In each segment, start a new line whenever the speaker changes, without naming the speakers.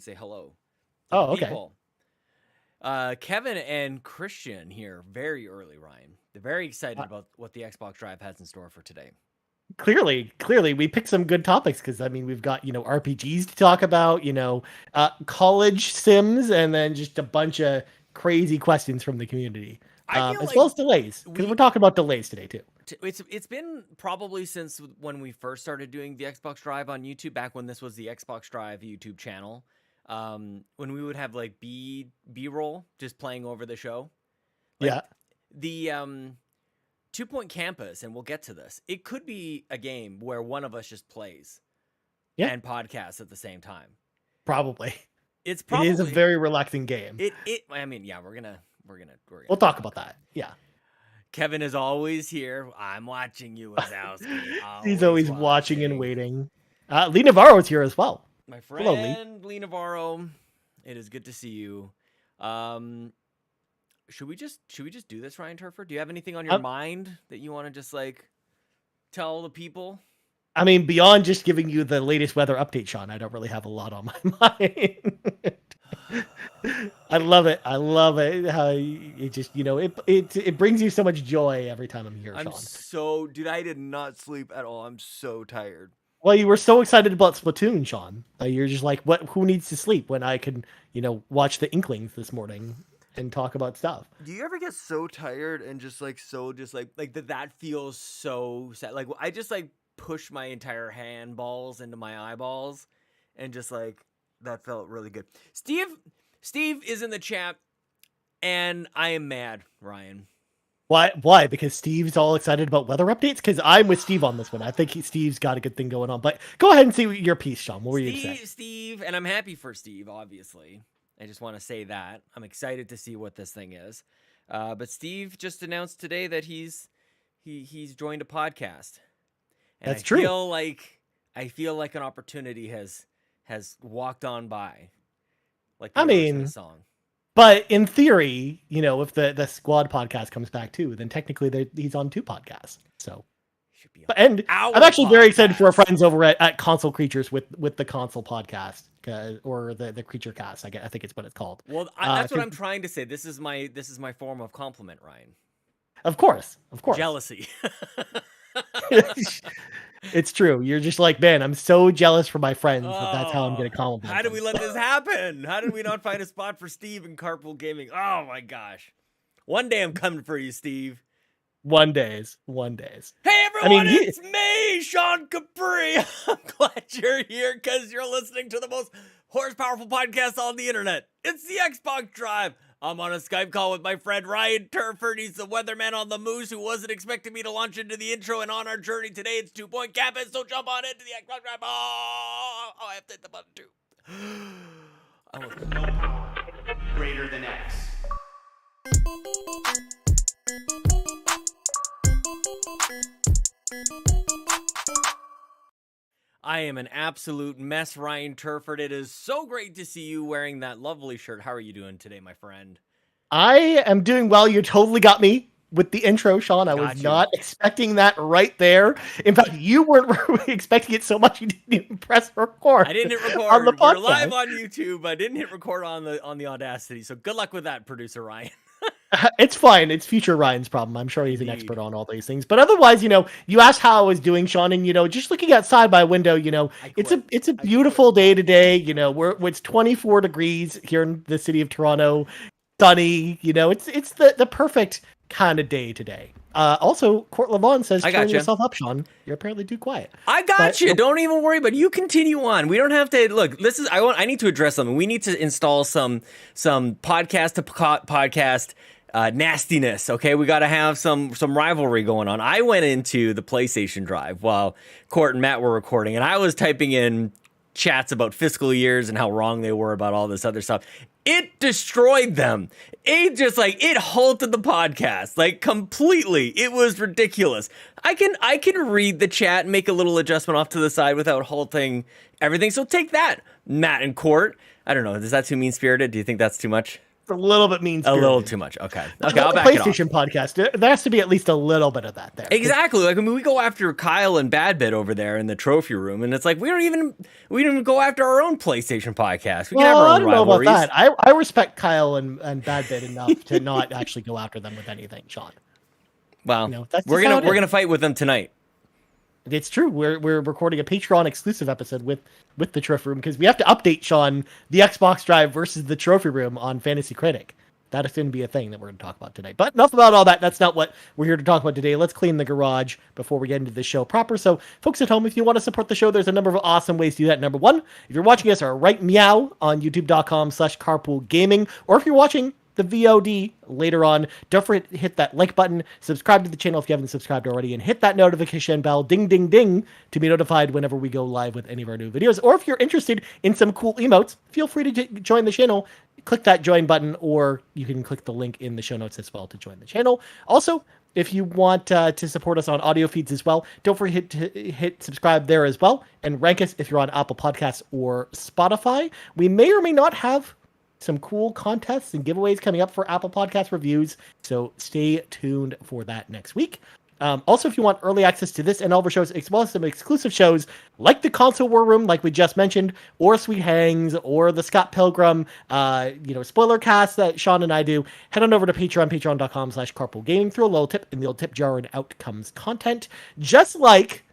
say hello.
Oh, okay.
People. Kevin and Christian here very early, Ryan. They're very excited about what the Xbox Drive has in store for today.
Clearly, we picked some good topics because, I mean, we've got, RPGs to talk about, college sims, and then just a bunch of crazy questions from the community, as well as delays, because we're talking about delays today, too.
It's been probably since when we first started doing the Xbox Drive on YouTube, back when this was the Xbox Drive YouTube channel, when we would have like B-roll just playing over the show.
Yeah.
The 2 Point Campus, and we'll get to this, it could be a game where one of us just plays and podcasts at the same time.
Probably.
It
is a very relaxing game.
I mean, yeah, we'll
talk about that. Yeah.
Kevin is always here. I'm watching you, Wazowski.
He's always watching and waiting. Lee Navarro's here as well.
My friend, Lee Navarro. It is good to see you. Should we just do this, Ryan Turford? Do you have anything on your mind that you want to just like tell the people?
I mean, beyond just giving you the latest weather update, Sean, I don't really have a lot on my mind. I love it. How it just, it brings you so much joy every time I'm here, Sean.
Dude, I did not sleep at all. I'm so tired.
Well, you were so excited about Splatoon, Sean. You're just like, who needs to sleep when I can, watch the Inklings this morning and talk about stuff?
Do you ever get so tired and just like that feels so sad? Like, I just like push my entire hand balls into my eyeballs, and just like that felt really good. Steve is in the chat, and I am mad, Ryan.
Why? Because Steve's all excited about weather updates? Because I'm with Steve on this one. I think Steve's got a good thing going on. But go ahead and see your piece, Sean. What were you saying?
Steve, and I'm happy for Steve, obviously. I just want to say that. I'm excited to see what this thing is. But Steve just announced today that he's joined a podcast. And
That's true.
I feel like an opportunity has walked on by. Like
the
song.
But in theory, if the Squad podcast comes back too, then technically he's on 2 podcasts. So, I'm actually very excited for our friends over at Console Creatures with the Console podcast, or the Creature Cast. I think it's what it's called.
Well, that's what I'm trying to say. This is my form of compliment, Ryan.
Of course.
Jealousy.
It's true. You're just like, man, I'm so jealous for my friends, but that's how I'm going to compliment.
How did we let this happen? How did we not find a spot for Steve in Carpool Gaming? Oh my gosh. One day I'm coming for you, Steve.
One days.
Hey everyone, it's me, Sean Capri. I'm glad you're here because you're listening to the most horsepowerful podcast on the internet. It's the Xbox Drive. I'm on a Skype call with my friend Ryan Turford. He's the weatherman on the Moose who wasn't expecting me to launch into the intro. And on our journey today, it's 2 Point Campus. So jump on into the Xbox Drive. Oh, I have to hit the button too.
No power greater than X.
I am an absolute mess, Ryan Turford. It is so great to see you wearing that lovely shirt. How are you doing today, my friend?
I am doing well. You totally got me with the intro, Sean. I was not expecting that right there. In fact, you weren't expecting it so much you didn't even press record.
I didn't hit record on the podcast. We're live on YouTube. I didn't hit record on the Audacity. So good luck with that, producer Ryan.
It's fine. It's future Ryan's problem. I'm sure he's an expert on all these things. But otherwise, you asked how I was doing, Sean, and just looking outside my window, it's a beautiful day today. It's 24 degrees here in the city of Toronto, sunny. It's the perfect kind of day today. Also, Court Levon says, turn yourself up, Sean. You're apparently too quiet.
I got you. Don't even worry, but you continue on. We don't have to look. I need to address something. We need to install some podcast to podcast nastiness. Okay, we got to have some rivalry going on. I went into the PlayStation Drive while Court and Matt were recording, and I was typing in chats about fiscal years and how wrong they were about all this other stuff. It destroyed them. It halted the podcast completely. It was ridiculous. I can read the chat and make a little adjustment off to the side without halting everything. So take that, Matt and Court. I don't know. Is that too mean-spirited? Do you think that's too much?
a little bit mean.
A little too much. Okay. Okay, I'll
The
back it off.
PlayStation podcast, there has to be at least a little bit of that there.
Exactly. Like, I mean, we go after Kyle and Badbit over there in the trophy room, and it's like we don't even go after our own PlayStation podcast. We can have our own
I don't know about
rivalries.
that. I respect Kyle and Badbit enough to not actually go after them with anything, Sean.
Well,
that's
we're
just how it
gonna
is.
fight with them tonight.
It's true. We're recording a Patreon exclusive episode with the trophy room because we have to update, Sean, the Xbox Drive versus the trophy room on Fantasy Critic. That is going to be a thing that we're going to talk about today. But enough about all that. That's not what we're here to talk about today. Let's clean the garage before we get into the show proper. So, folks at home, if you want to support the show, there's a number of awesome ways to do that. Number one, if you're watching us, right meow on youtube.com/carpoolgaming, or if you're watching the VOD later on, don't forget to hit that like button, subscribe to the channel if you haven't subscribed already, and hit that notification bell, ding, ding, ding, to be notified whenever we go live with any of our new videos. Or if you're interested in some cool emotes, feel free to join the channel. Click that join button, or you can click the link in the show notes as well to join the channel. Also, if you want to support us on audio feeds as well, don't forget to hit subscribe there as well, and rank us if you're on Apple Podcasts or Spotify. We may or may not have some cool contests and giveaways coming up for Apple Podcast reviews, so stay tuned for that next week. Also, if you want early access to this and all of our shows, as well as some exclusive shows like the Console War Room, like we just mentioned, or Sweet Hangs, or the Scott Pilgrim, spoiler cast that Sean and I do, head on over to Patreon, patreon.com/carpoolgaming, throw a little tip in the old tip jar, and out comes content. Just like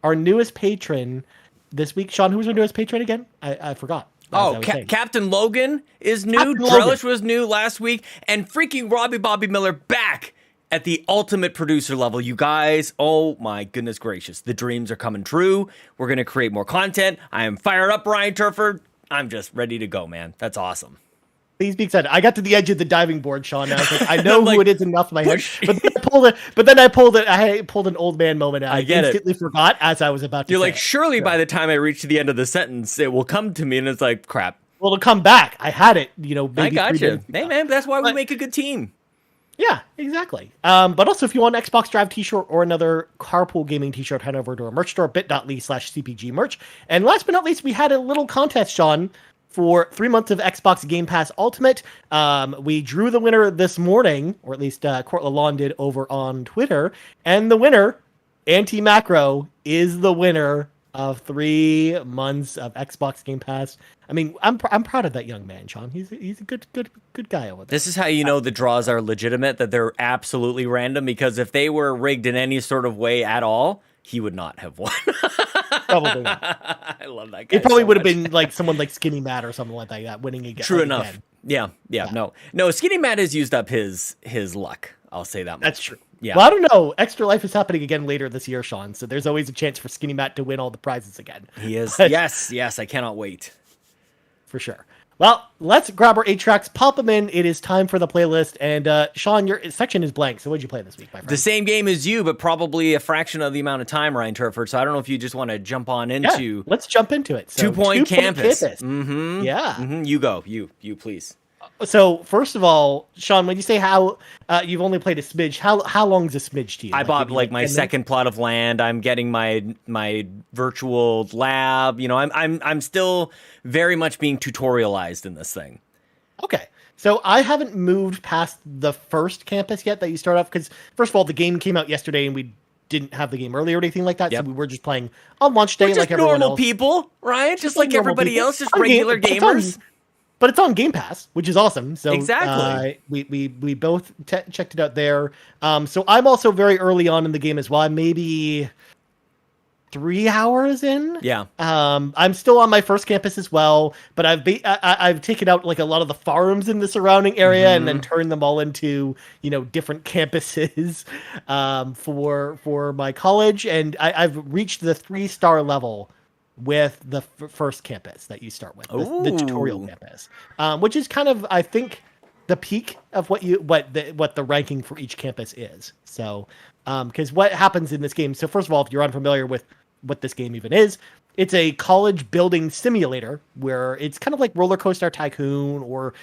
our newest patron this week. Sean, who's our newest patron again? I forgot.
Oh, Captain Logan is new.
Captain Logan.
Drellish was new last week, and freaking Robbie Bobby Miller back at the ultimate producer level. You guys, oh my goodness gracious, the dreams are coming true. We're gonna create more content. I am fired up, Ryan Turford. I'm just ready to go, man. That's awesome.
Please be excited. I got to the edge of the diving board, Sean. And I was like, I know
like,
who it is enough in my head. But then I pulled it. I pulled an old man moment. I instantly forgot as I was about to.
You're
say
like,
it.
surely by the time I reach the end of the sentence, it will come to me, and it's like, crap.
Well, it'll come back. I had it. Maybe
I got
3
you.
days
Hey,
ago.
man, that's why we make a good team.
Yeah, exactly. But also, if you want an Xbox Drive t-shirt or another Carpool Gaming t-shirt, head over to our merch store, bit.ly/CPG merch. And last but not least, we had a little contest, Sean, for 3 months of Xbox Game Pass Ultimate. We drew the winner this morning, or at least Court Lalonde did over on Twitter. And the winner, Anti-Macro, is the winner of 3 months of Xbox Game Pass. I mean, I'm proud of that young man, Sean. He's a good guy over there.
This is how you know the draws are legitimate, that they're absolutely random, because if they were rigged in any sort of way at all, he would not have won.
Probably not.
I love that guy.
It probably
so
would have
much.
been like someone like Skinny Matt or something like that, winning again.
True enough.
Again.
Yeah. No, Skinny Matt has used up his luck. I'll say that much.
That's true.
Yeah.
Well, I don't know. Extra Life is happening again later this year, Sean. So there's always a chance for Skinny Matt to win all the prizes again.
He is.
But-
Yes. I cannot wait.
For sure. Well, let's grab our 8 tracks, pop them in. It is time for the playlist. And Sean, your section is blank. So what'd you play this week, my friend?
The same game as you, but probably a fraction of the amount of time, Ryan Turford. So I don't know if you just want to jump on into
Yeah, let's jump into it. So,
2 Point Campus.
Mm-hmm. Yeah.
Mm-hmm. You go. You please.
So first of all, Sean, when you say how you've only played a smidge, how long is a smidge to you?
I bought
maybe
like my
10 minutes?
second plot of land. I'm getting my virtual lab. I'm still very much being tutorialized in this thing.
Okay. So I haven't moved past the first campus yet that you start off, because first of all, the game came out yesterday and we didn't have the game early or anything like that.
Yep.
So we were just playing on launch day
We're just
like everyone
normal
else.
people, Ryan. Just like
normal
everybody
people.
else, just
On
regular
game-
gamers.
But it's on Game Pass, which is awesome. So
Exactly.
We both checked it out there. So I'm also very early on in the game as well. I'm maybe 3 hours in.
Yeah.
I'm still on my first campus as well, but I've taken out like a lot of the farms in the surrounding area and then turned them all into different campuses for my college, and I've reached the 3-star level with the first campus that you start with, the tutorial campus, which is kind of, I think, the peak of what the ranking for each campus is. So, because what happens in this game? So first of all, if you're unfamiliar with what this game even is, it's a college building simulator where it's kind of like Roller Coaster Tycoon or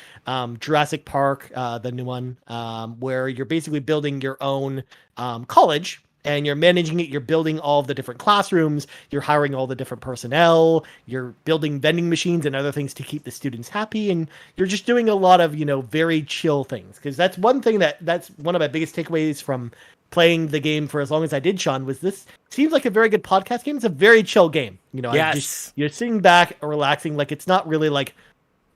Jurassic Park, the new one, where you're basically building your own college. and you're managing it. You're building all of the different classrooms. You're hiring all the different personnel. You're building vending machines and other things to keep the students happy. And you're just doing a lot of, very chill things. Because that's one thing that's one of my biggest takeaways from playing the game for as long as I did, Sean, was this seems like a very good podcast game. It's a very chill game.
Yes.
You're sitting back and relaxing. Like, it's not really like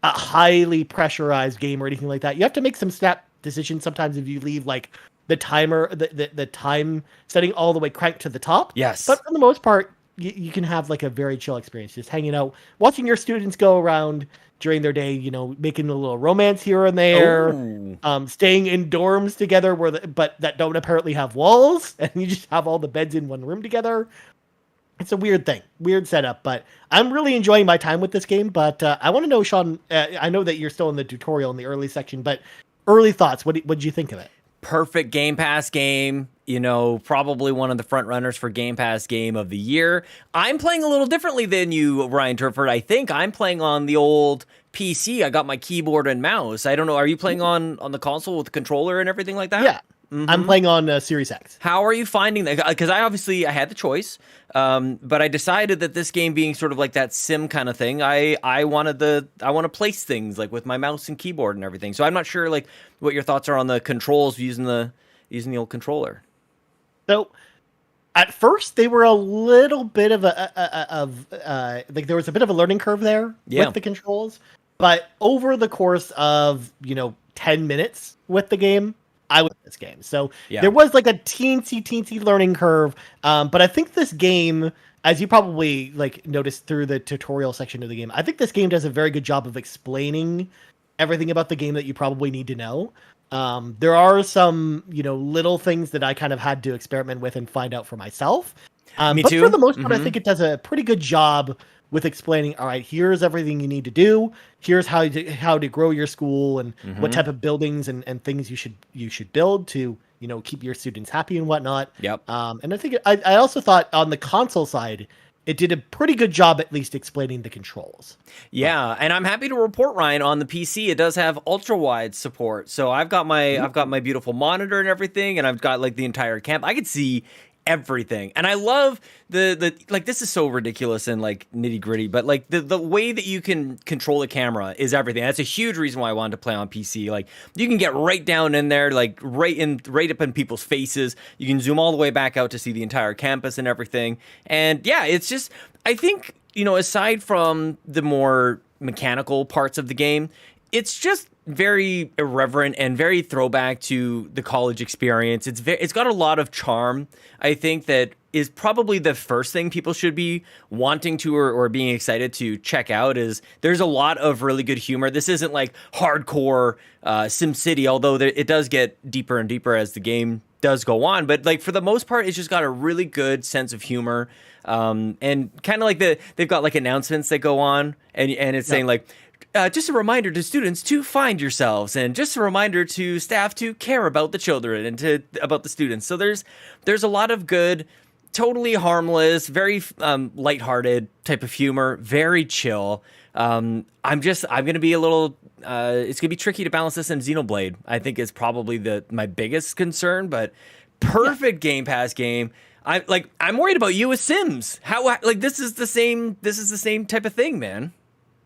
a highly pressurized game or anything like that. You have to make some snap decisions sometimes if you leave like the timer, the time setting all the way cranked to the top.
Yes.
But for the most part, you can have like a very chill experience, just hanging out, watching your students go around during their day, making a little romance here and there, staying in dorms together but that don't apparently have walls, and you just have all the beds in one room together. It's a weird thing, weird setup, but I'm really enjoying my time with this game. But I want to know, Sean, I know that you're still in the tutorial in the early section, but early thoughts, what did you think of it?
Perfect Game Pass game, probably one of the front runners for Game Pass game of the year. I'm playing a little differently than you, Ryan Turford. I think I'm playing on the old PC. I got my keyboard and mouse. I don't know. Are you playing on the console with the controller and everything like that?
Yeah. Mm-hmm. I'm playing on Series X.
How are you finding that? Because I had the choice, but I decided that this game being sort of like that sim kind of thing, I want to place things like with my mouse and keyboard and everything. So I'm not sure like what your thoughts are on the controls using the old controller.
So at first they were a little bit of like there was a bit of a learning curve there with the controls, but over the course of 10 minutes with the game, I would this game. So there was like a teensy learning curve. But I think this game, as you probably like noticed through the tutorial section of the game, I think this game does a very good job of explaining everything about the game that you probably need to know. There are some, little things that I kind of had to experiment with and find out for myself.
Me
but
too.
For the most part, I think it does a pretty good job with explaining, all right, here's everything you need to do. Here's how to grow your school and what type of buildings and things you should build to, keep your students happy and whatnot.
Yep.
And I think I also thought on the console side, it did a pretty good job at least explaining the controls.
Yeah, and I'm happy to report, Ryan, on the PC it does have ultra wide support. So I've got my beautiful monitor and everything, and I've got like the entire camp. I could see everything, and I love the like, this is so ridiculous and like nitty gritty, but like the way that you can control the camera is everything. That's a huge reason why I wanted to play on PC. Like, you can get right down in there, like right up in people's faces. You can zoom all the way back out to see the entire campus and everything. And yeah, it's just, I think, aside from the more mechanical parts of the game, it's just very irreverent and very throwback to the college experience. It's got a lot of charm. I think that is probably the first thing people should be wanting to or being excited to check out. Is there's a lot of really good humor. This isn't like hardcore SimCity, although it does get deeper and deeper as the game does go on. But like, for the most part, it's just got a really good sense of humor. And kind of like they've got like announcements that go on, and it's saying like, just a reminder to students to find yourselves, and just a reminder to staff to care about the children and about the students. So there's a lot of good, totally harmless, very lighthearted type of humor, very chill. I'm going to be a little, it's going to be tricky to balance this in Xenoblade. I think is probably my biggest concern, but perfect Game Pass game. I'm worried about you with Sims. This is the same type of thing, man.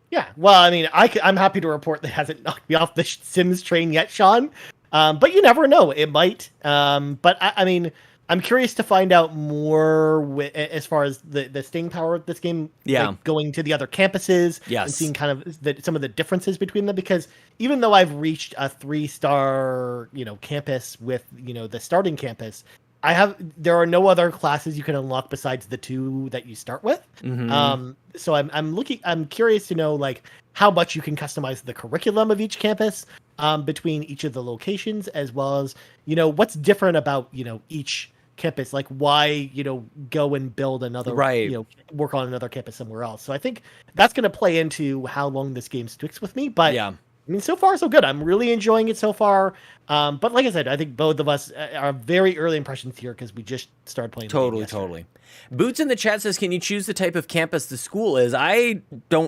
Yeah, well, I mean, I'm happy to report that it hasn't knocked me off the Sims train yet, Sean. But you never know; it might. But I mean, I'm curious to find out more as far as the staying power of this game.
Yeah,
like going to the other campuses and seeing kind of some of the differences between them. Because even though I've reached a 3-star, campus with the starting campus, there are no other classes you can unlock besides the 2 that you start with. Mm-hmm. So I'm curious to know like how much you can customize the curriculum of each campus between each of the locations, as well as, what's different about, each campus, like why, go and build another, work on another campus somewhere else. So I think that's going to play into how long this game sticks with me. But yeah. I mean, so far, so good. I'm really enjoying it so far. But like I said, I think both of us are very early impressions here because we just started playing.
Totally. Boots in the chat says, can you choose the type of campus the school is? I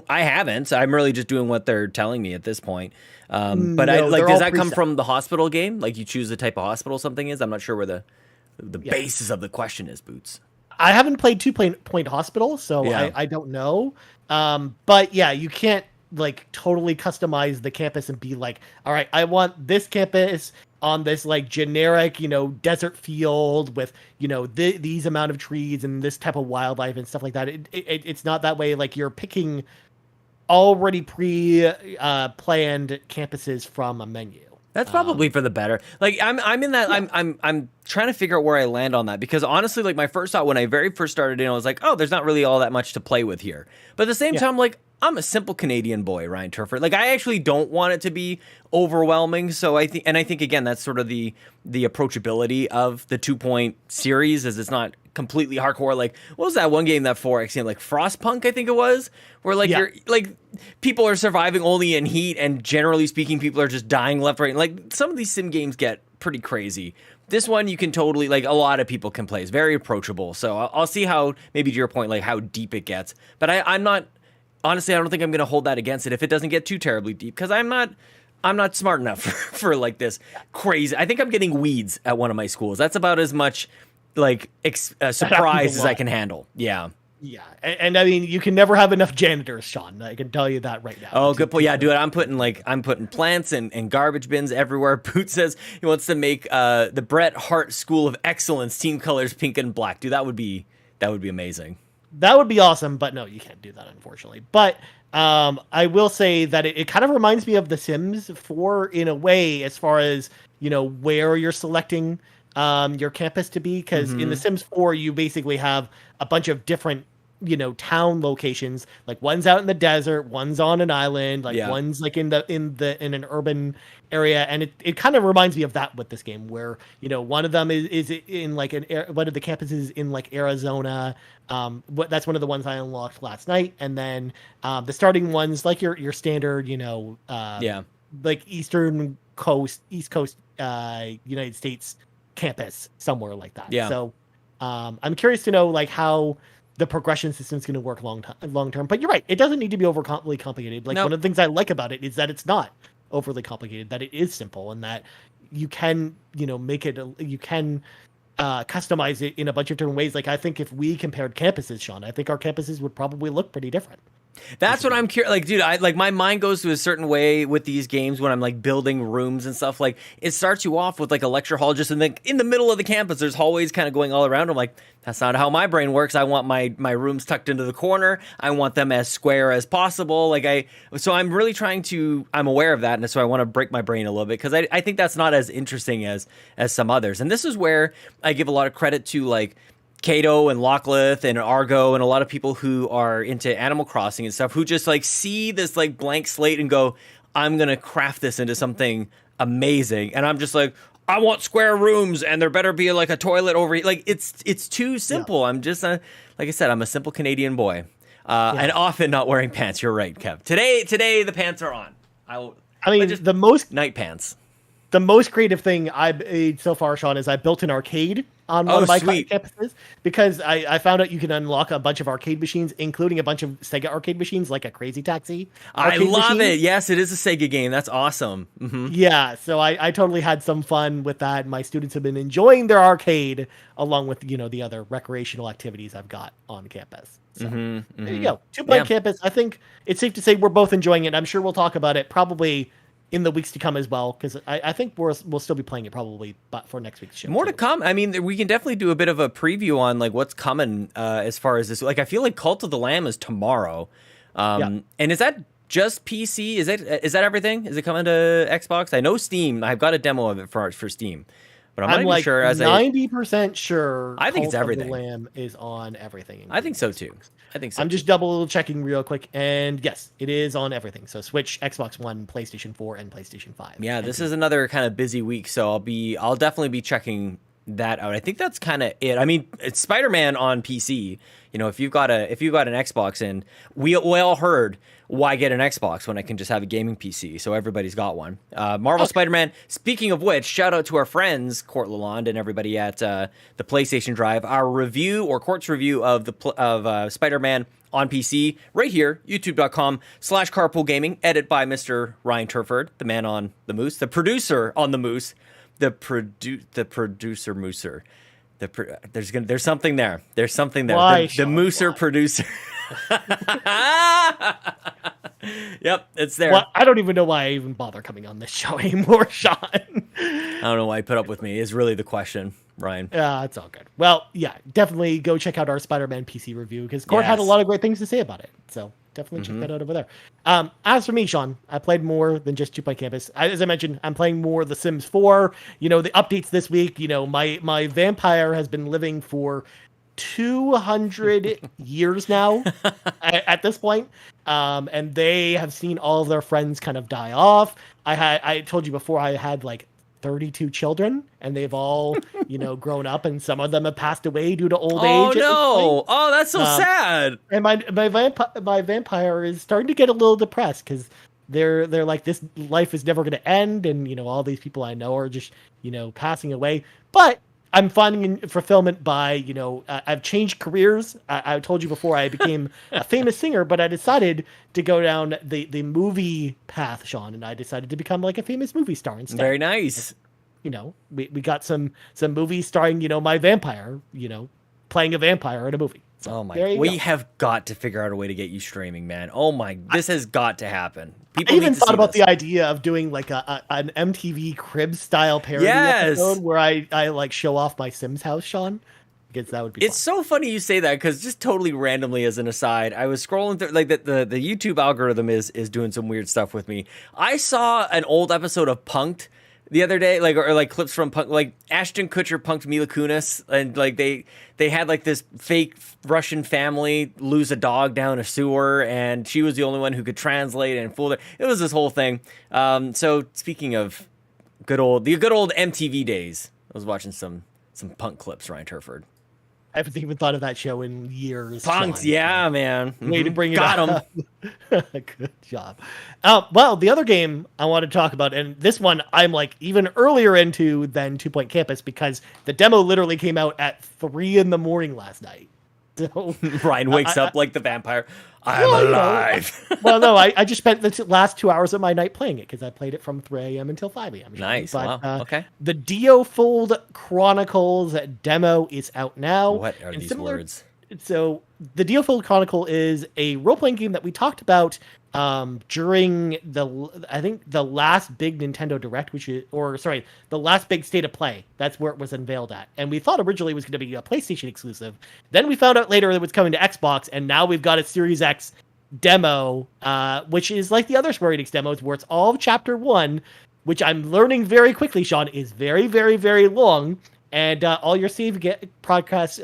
haven't. I'm really just doing what they're telling me at this point. But does that come from the hospital game? Like, you choose the type of hospital something is? I'm not sure where The basis of the question is, Boots.
I haven't played Two Point Hospital, so I don't know. But yeah, you can't like totally customize the campus and be like, all right, I want this campus on this like generic, desert field with, these amount of trees and this type of wildlife and stuff like that. It's not that way. Like you're picking already planned campuses from a menu.
That's probably for the better. Like I'm in that. Yeah. I'm trying to figure out where I land on that, because honestly, like my first thought when I very first started in, I was like, oh, there's not really all that much to play with here. But at the same time, like I'm a simple Canadian boy, Ryan Turford. Like I actually don't want it to be overwhelming. So I think again, that's sort of the approachability of the 2 Point series, is it's not completely hardcore. Like what was that one game that 4X game, like Frostpunk, I think it was, where like you're like people are surviving only in heat, and generally speaking, people are just dying left, right. And like some of these sim games get pretty crazy. This one you can totally, like, a lot of people can play. It's very approachable. So I'll see how, maybe to your point, like how deep it gets. But I'm not, honestly, I don't think I'm going to hold that against it if it doesn't get too terribly deep, because I'm not smart enough for like this crazy. I think I'm getting weeds at one of my schools. That's about as much like surprise as I can handle. Yeah.
Yeah, and I mean, you can never have enough janitors, Sean. I can tell you that right now.
Oh, good point. Yeah, dude, I'm putting plants and garbage bins everywhere. Boot says he wants to make the Bret Hart School of Excellence team colors pink and black. Dude, that would be amazing.
That would be awesome, but no, you can't do that, unfortunately. But I will say that it kind of reminds me of The Sims 4 in a way, as far as where you're selecting your campus to be, because in The Sims 4 you basically have a bunch of different town locations. Like one's out in the desert, one's on an island, like one's like in an urban area, and it kind of reminds me of that with this game, where one of them is in like one of the campuses in like Arizona. That's one of the ones I unlocked last night, and then the starting ones like your standard like East Coast United States campus somewhere like that. So I'm curious to know like how the progression system is going to work long term. But you're right, it doesn't need to be overly complicated. Like one of the things I like about it is that it's not overly complicated, that it is simple, and that you can make it, you can customize it in a bunch of different ways. Like I think if we compared campuses, Sean, I think our campuses would probably look pretty different.
That's what I'm curious. Like, dude, my mind goes to a certain way with these games when I'm like building rooms and stuff. Like, it starts you off with like a lecture hall just in the middle of the campus. There's hallways kind of going all around. I'm like, that's not how my brain works. I want my rooms tucked into the corner. I want them as square as possible. So I'm really I'm aware of that, and so I want to break my brain a little bit, because I think that's not as interesting as some others. And this is where I give a lot of credit to like Cato and Locklith and Argo and a lot of people who are into Animal Crossing and stuff, who just like see this like blank slate and go, I'm going to craft this into something amazing. And I'm just like, I want square rooms, and there better be like a toilet over here. Like it's too simple. Yeah. I'm just like I said, I'm a simple Canadian boy, and often not wearing pants. You're right, Kev. Today the pants are on.
The most
night pants.
The most creative thing I've made so far, Sean, is I built an arcade on one of my campuses, because I found out you can unlock a bunch of arcade machines, including a bunch of Sega arcade machines, like a Crazy Taxi.
I love it. Yes, it is a Sega game. That's awesome. Mm-hmm.
Yeah, so I totally had some fun with that. My students have been enjoying their arcade, along with the other recreational activities I've got on campus. So there you go. 2 Point campus. I think it's safe to say we're both enjoying it. I'm sure we'll talk about it probably in the weeks to come as well, because I think we'll still be playing it probably for next week's show.
More to come. I mean, we can definitely do a bit of a preview on like what's coming as far as this. Like, I feel like Cult of the Lamb is tomorrow, and is that just PC? Is that everything? Is it coming to Xbox? I know Steam. I've got a demo of it for Steam, but I'm not even sure.
90% sure.
I think it's everything.
Cult of the Lamb is on everything.
I think so too. I'm
just double checking real quick, and yes, it is on everything. So Switch, Xbox One, PlayStation 4, and PlayStation 5.
Yeah, this is another kind of busy week, so I'll definitely be checking that out. I think that's kind of it. I mean, it's Spider-Man on PC. If you've got an Xbox, and we all heard, why get an Xbox when I can just have a gaming PC? So everybody's got one. Marvel Spider-Man. Speaking of which, shout out to our friends Court Lalonde and everybody at the PlayStation Drive. Our review, or Court's review of Spider-Man on PC, right here, youtube.com/carpoolgaming. Edit by Mr. Ryan Turford, the man on the moose, the producer on the moose, the producer mooser. There's something there. There's something there.
Why,
the
Sean,
Mooser
why?
producer. Yep, it's there.
Well, I don't even know why I even bother coming on this show anymore, Sean.
I don't know why you put up with me is really the question, Ryan.
Yeah, it's all good. Well, yeah, definitely go check out our Spider-Man PC review because Court had a
Yes.
lot of great things to say about it. So definitely check that out over there. As for me, Sean, I played more than just 2 Point Campus. As I mentioned, I'm playing more The Sims 4. You know, the updates this week, you know, my vampire has been living for 200 years now at this point. And they have seen all of their friends kind of die off. I told you before I had like 32 children and they've all, you know, grown up and some of them have passed away due to old
Oh
age. at this
no!
point.
Oh, that's so sad.
And my vampire is starting to get a little depressed because they're like, this life is never going to end, and you know all these people I know are just, you know, passing away. But I'm finding fulfillment by, you know, I've changed careers. I told you before I became a famous singer, but I decided to go down the movie path, Sean, and I decided to become like a famous movie star instead.
Very nice.
You know, we got some movies starring, you know, my vampire, you know, playing a vampire in a movie. So,
Oh my!
there you
We
go.
have got to figure out a way to get you streaming, man. Oh my! This has got to happen.
I
People
even
need to
thought
see
about
this.
the idea of doing like an MTV Cribs style parody
Yes.
episode where I like show off my Sims house, Sean, because that would be
It's so funny you say that because just totally randomly as an aside, I was scrolling through like the YouTube algorithm is doing some weird stuff with me. I saw an old episode of Punk'd the other day, like or like clips from Punk, like Ashton Kutcher punked Mila Kunis, and like they had like this fake Russian family lose a dog down a sewer, and she was the only one who could translate and fool her. It was this whole thing. So speaking of the good old MTV days, I was watching some Punk clips, Ryan Turford.
I haven't even thought of that show in years.
Punk'd,
Sean.
yeah, man.
Way to
Mhm.
bring it
Got him.
up. Good job. Well, the other game I want to talk about, and this one I'm like even earlier into than 2 Point Campus because the demo literally came out at 3 a.m. last night. So
Ryan wakes up like the vampire. I'm
Well, you know,
alive.
well, no, I just spent the last 2 hours of my night playing it because I played it from 3 a.m. until 5 a.m.
Nice.
But,
Wow. Okay.
The Diofold Chronicles demo is out now.
What are
And
these
similar-
words?
So the Diofield Chronicle is a role-playing game that we talked about during the last big Nintendo Direct, the last big State of Play. That's where it was unveiled at. And we thought originally it was going to be a PlayStation exclusive. Then we found out later it was coming to Xbox, and now we've got a Series X demo, which is like the other Square Enix demos, where it's all of Chapter 1, which I'm learning very quickly, Sean, is very, very, very long. And all your save progress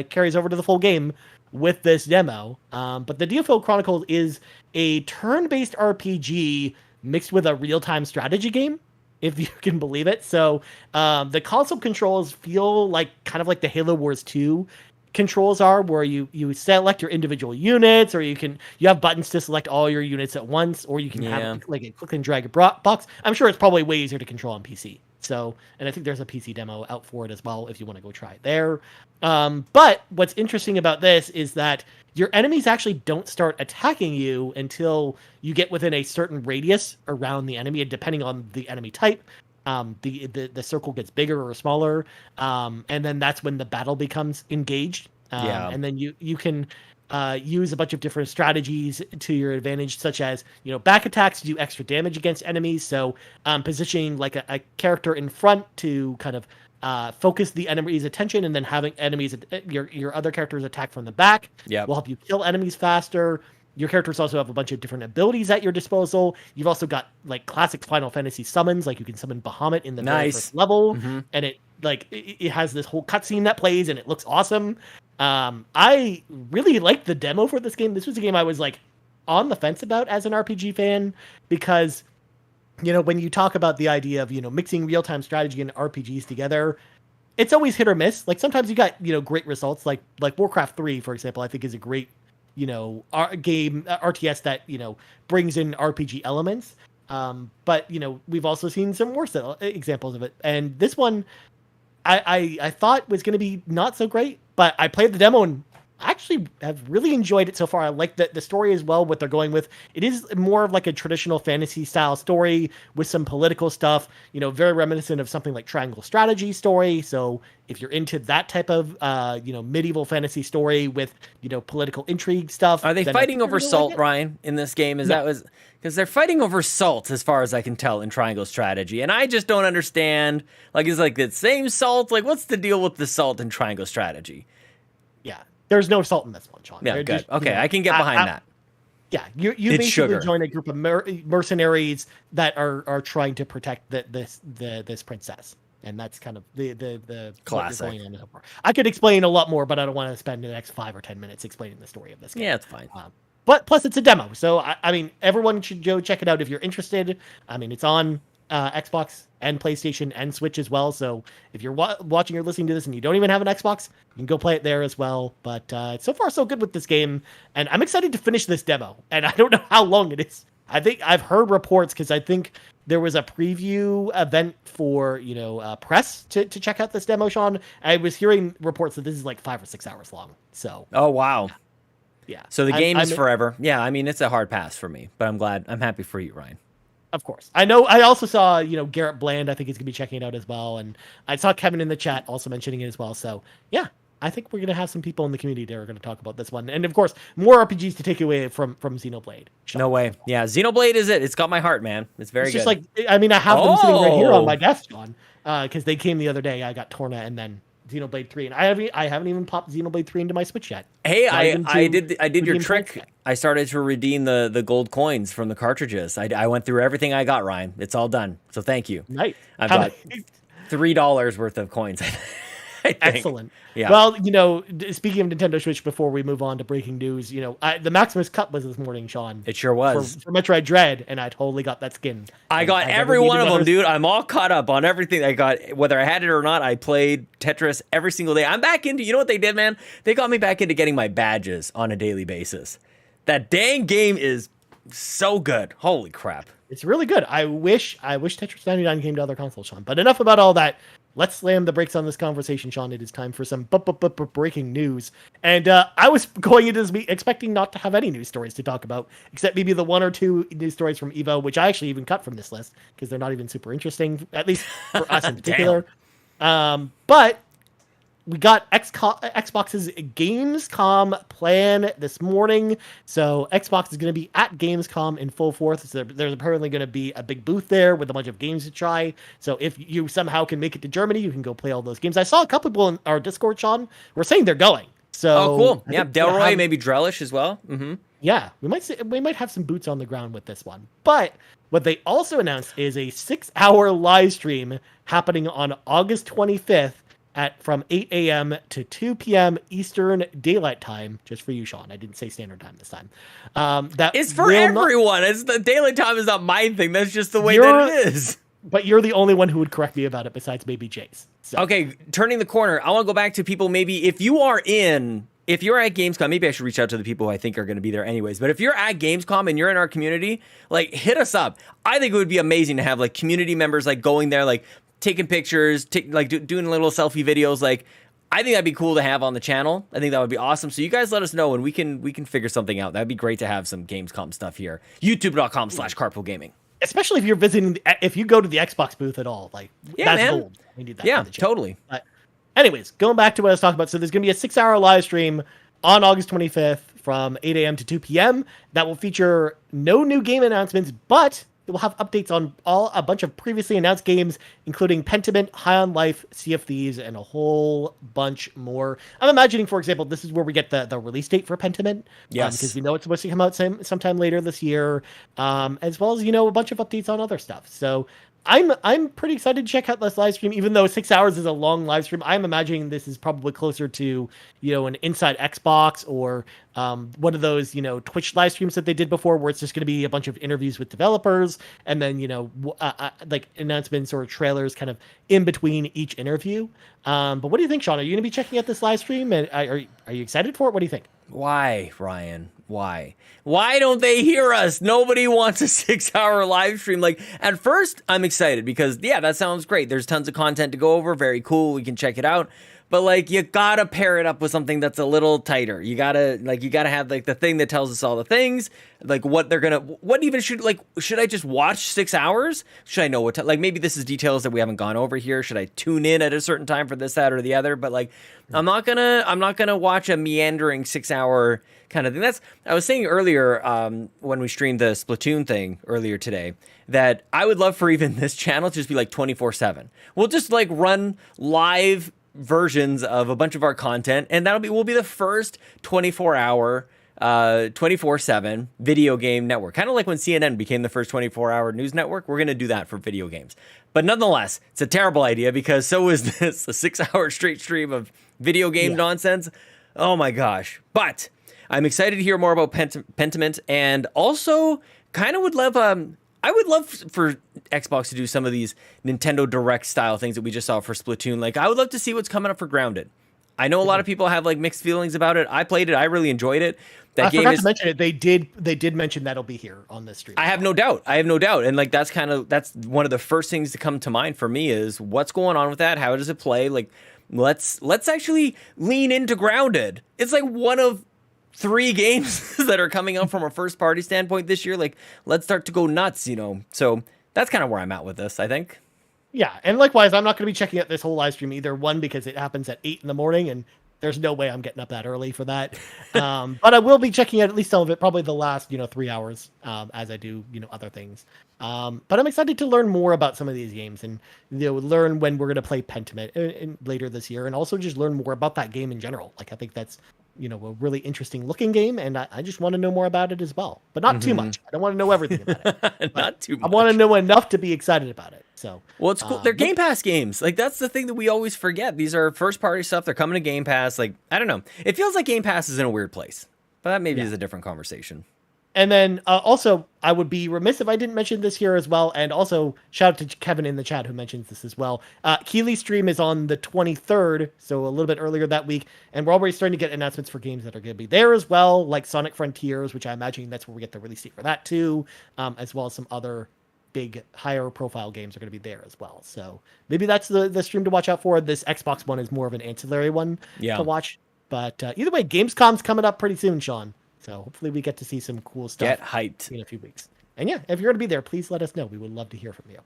carries over to the full game with this demo. But the Diofield Chronicles is a turn-based RPG mixed with a real-time strategy game, if you can believe it. So the console controls feel like kind of like the Halo Wars 2 controls are, where you select your individual units, or you have buttons to select all your units at once, or you can have like a click and drag box. I'm sure it's probably way easier to control on PC. So, and I think there's a PC demo out for it as well if you want to go try it there. But what's interesting about this is that your enemies actually don't start attacking you until you get within a certain radius around the enemy, and depending on the enemy type, the circle gets bigger or smaller, and then that's when the battle becomes engaged. And then you can use a bunch of different strategies to your advantage, such as, you know, back attacks to do extra damage against enemies. So positioning like a character in front to kind of focus the enemy's attention, and then having enemies, your other characters attack from the back will help you kill enemies faster. Your characters also have a bunch of different abilities at your disposal. You've also got like classic Final Fantasy summons, like you can summon Bahamut in the very first level, and it has this whole cutscene that plays, and it looks awesome. I really liked the demo for this game. This was a game I was like on the fence about as an RPG fan, because, you know, when you talk about the idea of, you know, mixing real-time strategy and RPGs together, it's always hit or miss. Like sometimes you got, you know, great results, like Warcraft 3, for example, I think is a great, you know, game RTS that, you know, brings in RPG elements. But, you know, we've also seen some worse examples of it. And this one, I thought was going to be not so great, but I played the demo and I actually have really enjoyed it so far. I like the story as well, what they're going with. It is more of like a traditional fantasy style story with some political stuff, very reminiscent of something like Triangle Strategy story. So if you're into that type of, medieval fantasy story with, political intrigue stuff.
Are they fighting over salt, Ryan, in this game? Because they're fighting over salt, as far as I can tell, in Triangle Strategy. And I just don't understand. Like, is like the same salt? Like, what's the deal with the salt in Triangle Strategy?
Yeah. There's no salt in this one, Sean.
Yeah, good. Okay, I can get behind that.
Yeah, you basically
sugar.
join a group of mercenaries that are trying to protect this princess, and that's kind of the
classic.
I could explain a lot more, but I don't want to spend the next 5 or 10 minutes explaining the story of this game.
Yeah, it's fine.
But plus, it's a demo, so I mean, everyone should go check it out if you're interested. I mean, it's on Xbox and PlayStation and Switch as well. So if you're watching or listening to this and you don't even have an Xbox, you can go play it there as well. But so far, so good with this game, and I'm excited to finish this demo. And I don't know how long it is. I think I've heard reports, because I think there was a preview event for press to check out this demo, Sean. I was hearing reports that this is like 5 or 6 hours long. So
oh wow.
Yeah.
So the game is forever. Yeah, I mean, it's a hard pass for me, but I'm happy for you, Ryan.
Of course. I know. I also saw, Garrett Bland, I think he's going to be checking it out as well. And I saw Kevin in the chat also mentioning it as well. So, yeah, I think we're going to have some people in the community that are going to talk about this one. And, of course, more RPGs to take away from Xenoblade.
No way. Yeah, Xenoblade is it. It's got my heart, man. It's very good.
Just like, I mean, I have them sitting right here on my desk, John, because they came the other day. I got Torna and then Xenoblade 3, and I haven't even popped Xenoblade 3 into my Switch yet.
Hey, I did your trick. I started to redeem the gold coins from the cartridges. I went through everything I got, Ryan. It's all done. So thank you.
Nice.
I've got $3 worth of coins.
Excellent.
Yeah.
Well, speaking of Nintendo Switch, before we move on to breaking news, the Maximus Cup was this morning, Sean.
It sure was.
For Metroid Dread, and I totally got that skin.
I got every one of them, dude. I'm all caught up on everything I got. Whether I had it or not, I played Tetris every single day. I'm back into, what they did, man? They got me back into getting my badges on a daily basis. That dang game is so good. Holy crap.
It's really good. I wish Tetris 99 came to other consoles, Sean. But enough about all that. Let's slam the brakes on this conversation, Sean. It is time for some breaking news. And I was going into this week expecting not to have any news stories to talk about, except maybe the 1 or 2 news stories from Evo, which I actually even cut from this list because they're not even super interesting, at least for us in particular. But we got Xbox's Gamescom plan this morning. So Xbox is going to be at Gamescom in full force. So there's apparently going to be a big booth there with a bunch of games to try. So if you somehow can make it to Germany, you can go play all those games. I saw a couple people in our Discord, Sean, were saying they're going. So
cool. Yeah, Delroy, maybe Drellish as well. Mm-hmm.
Yeah, we might have some boots on the ground with this one. But what they also announced is a 6-hour live stream happening on August 25th. From 8 a.m. to 2 p.m. Eastern Daylight Time, just for you, Sean. I didn't say Standard Time this time. That
it's for everyone. It's the Daylight Time is not my thing. That's just the way that it is.
But you're the only one who would correct me about it, besides maybe Jace. So.
Okay, turning the corner. I want to go back to people. Maybe if you're at Gamescom, maybe I should reach out to the people who I think are going to be there anyways. But if you're at Gamescom and you're in our community, like hit us up. I think it would be amazing to have like community members like going there, like taking pictures, doing little selfie videos. Like, I think that'd be cool to have on the channel. I think that would be awesome. So you guys let us know and we can figure something out. That'd be great to have some Gamescom stuff here. YouTube.com/carpoolgaming.
Especially if you're if you go to the Xbox booth at all, that's gold. We need that.
Yeah, totally.
Anyways, going back to what I was talking about. So there's going to be a 6-hour live stream on August 25th from 8 a.m. to 2 p.m. that will feature no new game announcements, but it will have updates on a bunch of previously announced games, including Pentiment, High on Life, Sea of Thieves, and a whole bunch more. I'm imagining, for example, this is where we get the release date for Pentiment.
Yes.
Because we know it's supposed to come out sometime later this year, as well as, a bunch of updates on other stuff. So I'm pretty excited to check out this live stream, even though 6 hours is a long live stream. I'm imagining this is probably closer to, an Inside Xbox or one of those, Twitch live streams that they did before, where it's just going to be a bunch of interviews with developers and then, like announcements or trailers kind of in between each interview. But what do you think, Sean? Are you going to be checking out this live stream? And are you excited for it? What do you think?
Why, Ryan? Why? Why don't they hear us? Nobody wants a 6-hour live stream. Like, at first, I'm excited because, yeah, that sounds great. There's tons of content to go over. Very cool. We can check it out. but like you gotta pair it up with something that's a little tighter. You gotta have like the thing that tells us all the things, like what even should I just watch 6 hours? Should I know what like maybe this is details that we haven't gone over here. Should I tune in at a certain time for this, that, or the other? But like I'm not gonna watch a meandering 6 hour kind of thing. I was saying earlier when we streamed the Splatoon thing earlier today that I would love for even this channel to just be like 24/7. We'll just like run live versions of a bunch of our content, and we'll be the first 24-hour 24/7 video game network. Kind of like when CNN became the first 24-hour news network. We're going to do that for video games. But nonetheless, it's a terrible idea because so is this, a 6-hour straight stream of video game nonsense. Oh my gosh. But I'm excited to hear more about Pentiment, and also kind of would love I would love for Xbox to do some of these Nintendo Direct style things that we just saw for Splatoon. Like I would love to see what's coming up for Grounded. I know a lot of people have like mixed feelings about it. I played it. I really enjoyed it.
I forgot to mention it. They did mention that'll be here on this stream.
I have no doubt. And like that's one of the first things to come to mind for me is what's going on with that? How does it play? Like let's actually lean into Grounded. It's like one of 3 games that are coming up from a first party standpoint this year. Like let's start to go nuts, So that's kind of where I'm at with this, I think.
Yeah, and likewise, I'm not going to be checking out this whole live stream either. One, because it happens at 8 in the morning, and there's no way I'm getting up that early for that. But I will be checking out at least some of it, probably the last 3 hours, as I do other things. But I'm excited to learn more about some of these games and learn when we're going to play Pentiment later this year, and also just learn more about that game in general. Like I think that's a really interesting looking game, and I just want to know more about it as well, but not too much. I don't want to know everything about it.
Not too much.
I want to know enough to be excited about it. So,
well, it's cool. They're Game Pass games. Like that's the thing that we always forget. These are first party stuff. They're coming to Game Pass. Like I don't know. It feels like Game Pass is in a weird place, but that maybe is a different conversation.
And then also, I would be remiss if I didn't mention this here as well. And also, shout out to Kevin in the chat who mentions this as well. Keeley's stream is on the 23rd, so a little bit earlier that week. And we're already starting to get announcements for games that are going to be there as well, like Sonic Frontiers, which I imagine that's where we get the release date for that too, as well as some other big, higher profile games are going to be there as well. So maybe that's the stream to watch out for. This Xbox one is more of an ancillary one to watch. But either way, Gamescom's coming up pretty soon, Sean. So hopefully we get to see some cool stuff.
Get hyped
in a few weeks. And yeah, if you're going to be there, please let us know. We would love to hear from you.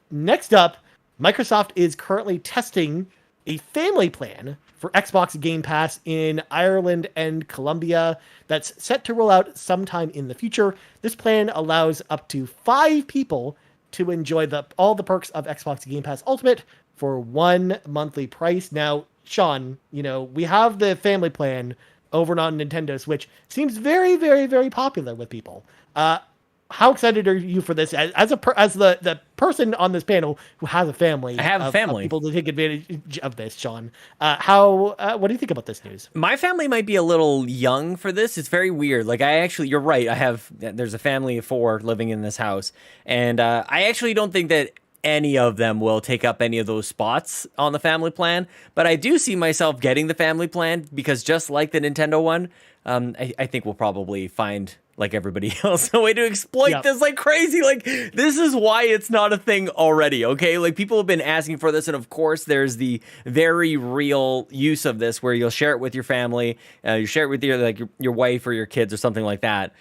Next up, Microsoft is currently testing a family plan for Xbox Game Pass in Ireland and Colombia that's set to roll out sometime in the future. This plan allows up to 5 people to enjoy all the perks of Xbox Game Pass Ultimate for 1 monthly price. Now, Sean, we have the family plan over on Nintendo Switch. Seems very, very, very popular with people. How excited are you for this? As the person on this panel who has a family,
I have a family.
Of people to take advantage of this, Sean. What do you think about this news?
My family might be a little young for this. It's very weird. Like you're right. There's a family of 4 living in this house, and I actually don't think that any of them will take up any of those spots on the family plan. But I do see myself getting the family plan because just like the Nintendo one, I think we'll probably find, like everybody else, a way to exploit this like crazy. Like this is why it's not a thing already. Okay. Like people have been asking for this. And of course there's the very real use of this where you'll share it with your family. You share it with your wife or your kids or something like that.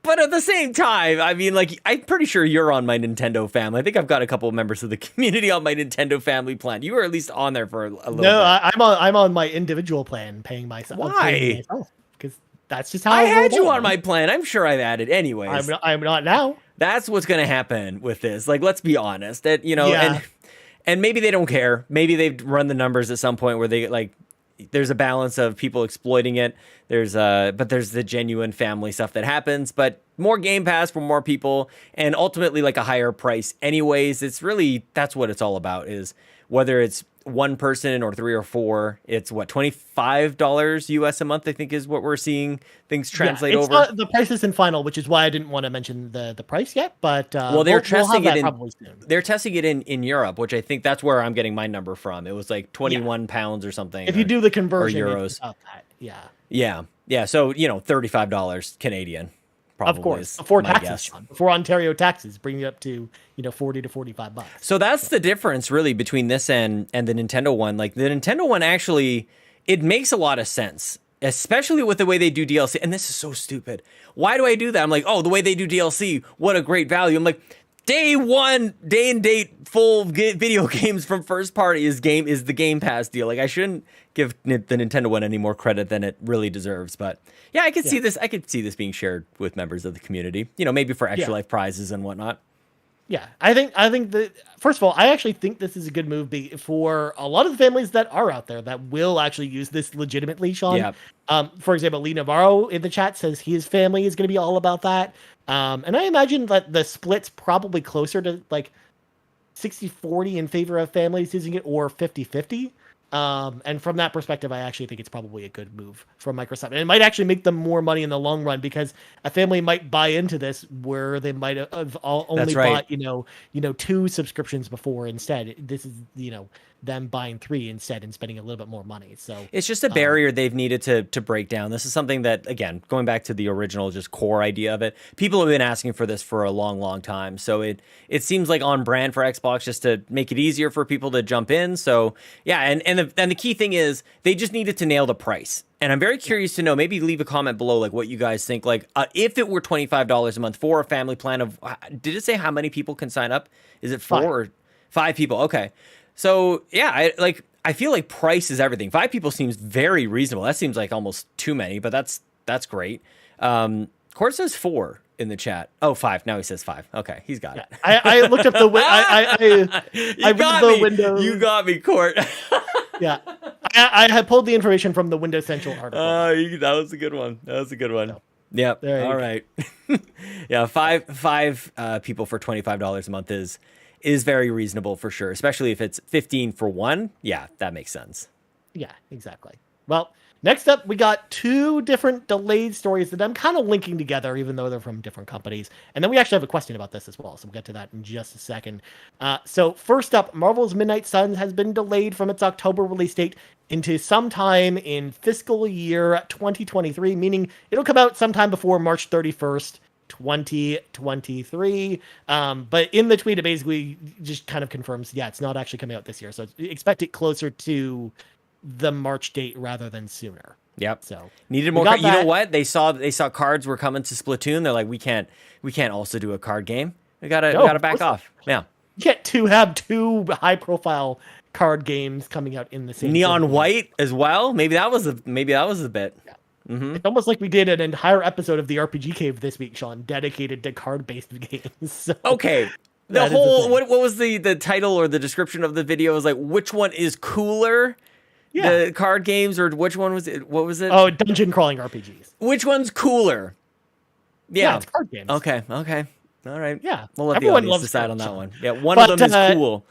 But at the same time, I mean, like, I'm pretty sure you're on my Nintendo family. I think I've got a couple of members of the community on my Nintendo family plan. You were at least on there for a little bit.
No, I'm on my individual plan, paying myself.
Why?
Because that's just how
I had you on my plan. I'm sure I've added anyways.
I'm not now.
That's what's going to happen with this. Like, let's be honest. That and maybe they don't care. Maybe they've run the numbers at some point where they like. There's a balance of people exploiting it. But there's the genuine family stuff that happens, but more Game Pass for more people and ultimately like a higher price anyways. It's really, that's what it's all about, is whether it's one person or 3 or 4, it's what, $25 US a month, I think is what we're seeing things translate over.
Not, the price isn't final, which is why I didn't want to mention the price yet, but
they're testing it they're testing it in Europe, which I think that's where I'm getting my number from. It was like 21 pounds or something.
If you do the conversion,
or euros.
Yeah.
So, $35 Canadian probably.
Of course,
is
before
my
taxes,
guess.
Sean, before Ontario taxes, bring it up to $40 to $45.
So that's the difference really between this and the Nintendo one. Like the Nintendo one actually, it makes a lot of sense, especially with the way they do DLC. And this is so stupid. Why do I do that? I'm like, oh, the way they do DLC, what a great value. I'm like, day one, day and date, full video games from first party is the Game Pass deal. Like I shouldn't give the Nintendo one any more credit than it really deserves. But yeah, I could see this. I could see this being shared with members of the community. Maybe for extra life prizes and whatnot.
Yeah, I think that, first of all, I actually think this is a good move for a lot of the families that are out there that will actually use this legitimately, Sean.
Yeah.
For example, Lee Navarro in the chat says his family is going to be all about that. And I imagine that the split's probably closer to like 60-40 in favor of families using it, or 50-50. And from that perspective, I actually think it's probably a good move from Microsoft. And it might actually make them more money in the long run, because a family might buy into this where they might have only bought, 2 subscriptions before instead. This is, them buying 3 instead and spending a little bit more money. So
it's just a barrier they've needed to break down. This is something that, again, going back to the original just core idea of it, people have been asking for this for a long, long time. So it seems like on brand for Xbox just to make it easier for people to jump in. So yeah, and the key thing is they just needed to nail the price. And I'm very curious to know, maybe leave a comment below, like what you guys think. Like if it were $25 a month for a family plan of, did it say how many people can sign up? Is it 4 or 5 people? Okay. So yeah, I feel like price is everything. 5 people seems very reasonable. That seems like almost too many, but that's great. Court says 4 in the chat. Oh, 5. Now he says 5. Okay, he's got it.
I looked up the I read the Windows.
You got me, Court.
Yeah, I had pulled the information from the Windows Central article.
That was a good one. So, yep. All right. Yeah, five people for $25 a month is very reasonable for sure, especially if it's 15 for one. Yeah, that makes sense.
Yeah, exactly. Well, next up, we got 2 different delayed stories that I'm kind of linking together, even though they're from different companies. And then we actually have a question about this as well, so we'll get to that in just a second. So first up, Marvel's Midnight Suns has been delayed from its October release date into sometime in fiscal year 2023, meaning it'll come out sometime before March 31st, 2023. But in the tweet, it basically just kind of confirms, it's not actually coming out this year. So expect it closer to the March date rather than sooner.
Yep.
So
needed more. You know what? They saw cards were coming to Splatoon. They're like, we can't also do a card game. We gotta back off. Yeah.
You get to have 2 high profile card games coming out in the same
Neon White as well. Maybe that was a bit.
Yeah. Mm-hmm. It's almost like we did an entire episode of the RPG Cave this week, Sean, dedicated to card-based games. So,
okay. The whole what was the title or the description of the video? Was like, which one is cooler? Yeah. The card games, or which one was it? What was it?
Oh, dungeon crawling RPGs.
Which one's cooler? Yeah,
it's card games.
Okay. All right.
Yeah.
We'll let the audience decide on that one. Yeah, one of them is cool.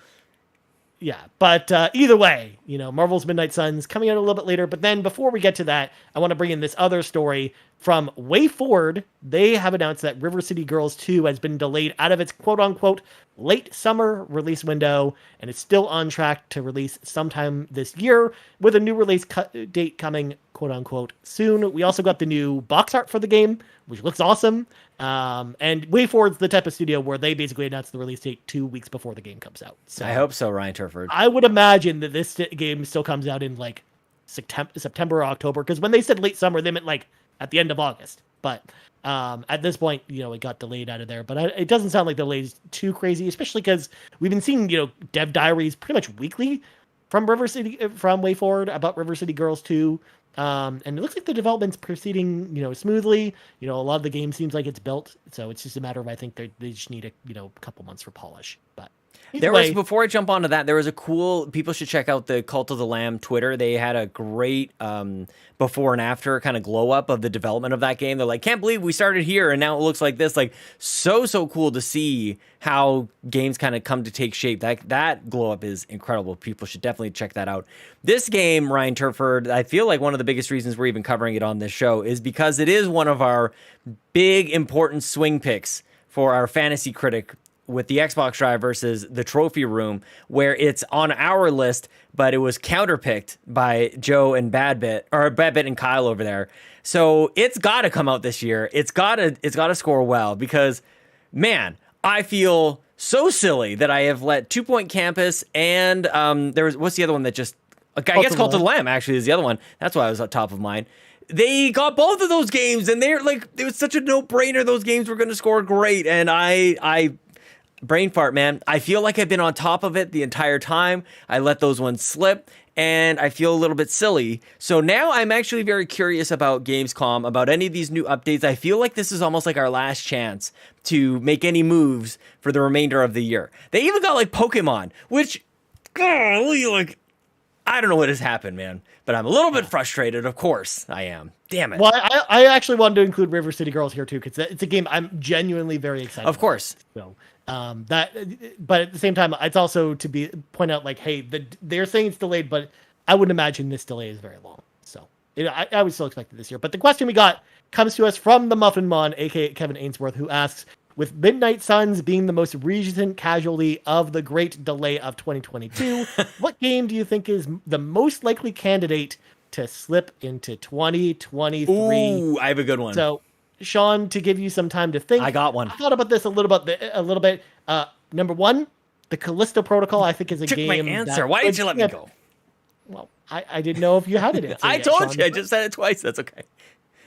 Yeah, but either way, Marvel's Midnight Suns coming out a little bit later. But then before we get to that, I want to bring in this other story from WayForward. They have announced that River City Girls 2 has been delayed out of its quote-unquote late summer release window, and it's still on track to release sometime this year, with a new release date coming quote-unquote soon. We also got the new box art for the game, which looks awesome. And WayForward's the type of studio where they basically announce the release date 2 weeks before the game comes out. So
I hope so, Ryan Turford.
I would imagine that this game still comes out in like September or October, because when they said late summer, they meant like at the end of August. But at this point, it got delayed out of there. But it doesn't sound like the delay's too crazy, especially because we've been seeing dev diaries pretty much weekly from WayForward about River City Girls 2. And it looks like the development's proceeding, smoothly. A lot of the game seems like it's built, so it's just a matter of, I think they just need a couple months for polish. But
before I jump onto that, there was a cool, people should check out the Cult of the Lamb Twitter. They had a great before and after kind of glow up of the development of that game. They're like, can't believe we started here and now it looks like this. Like, so cool to see how games kind of come to take shape. That glow up is incredible. People should definitely check that out. This game, Ryan Turford, I feel like one of the biggest reasons we're even covering it on this show is because it is one of our big important swing picks for our fantasy critic with the Xbox Drive versus the trophy room, where it's on our list, but it was counterpicked by Joe and Badbit and Kyle over there. So it's got to come out this year. It's got to score well, because, man, I feel so silly that I have let 2 Point Campus and what's the other one that just, I guess Cult of the Lamb actually is the other one. That's why I was at top of mind. They got both of those games, and they're like, it was such a no-brainer. Those games were going to score great, and I brain fart, man. I feel like I've been on top of it the entire time. I let those ones slip, and I feel a little bit silly. So now I'm actually very curious about Gamescom, about any of these new updates. I feel like this is almost like our last chance to make any moves for the remainder of the year. They even got like Pokemon, which, like, I don't know what has happened, man, but I'm a little bit frustrated. Of course I am. Damn it.
Well, I actually wanted to include River City Girls here too, because it's a game I'm genuinely very excited
Of course.
about. So but at the same time, it's also to point out, like, hey, they're saying it's delayed, but I wouldn't imagine this delay is very long. So I would still expect it this year. But the question we got comes to us from the Muffin Mon, aka Kevin Ainsworth, who asks, with Midnight Suns being the most recent casualty of the great delay of 2022, what game do you think is the most likely candidate to slip into 2023?
Ooh, I have a good one.
So, Sean, to give you some time to think,
I got one.
I thought about this a little bit. Number one, the Callisto Protocol, I think, is a
Took
game.
my answer. Why did you let me go?
Well, I didn't know if you had it.
I told you. I just said it twice. That's okay.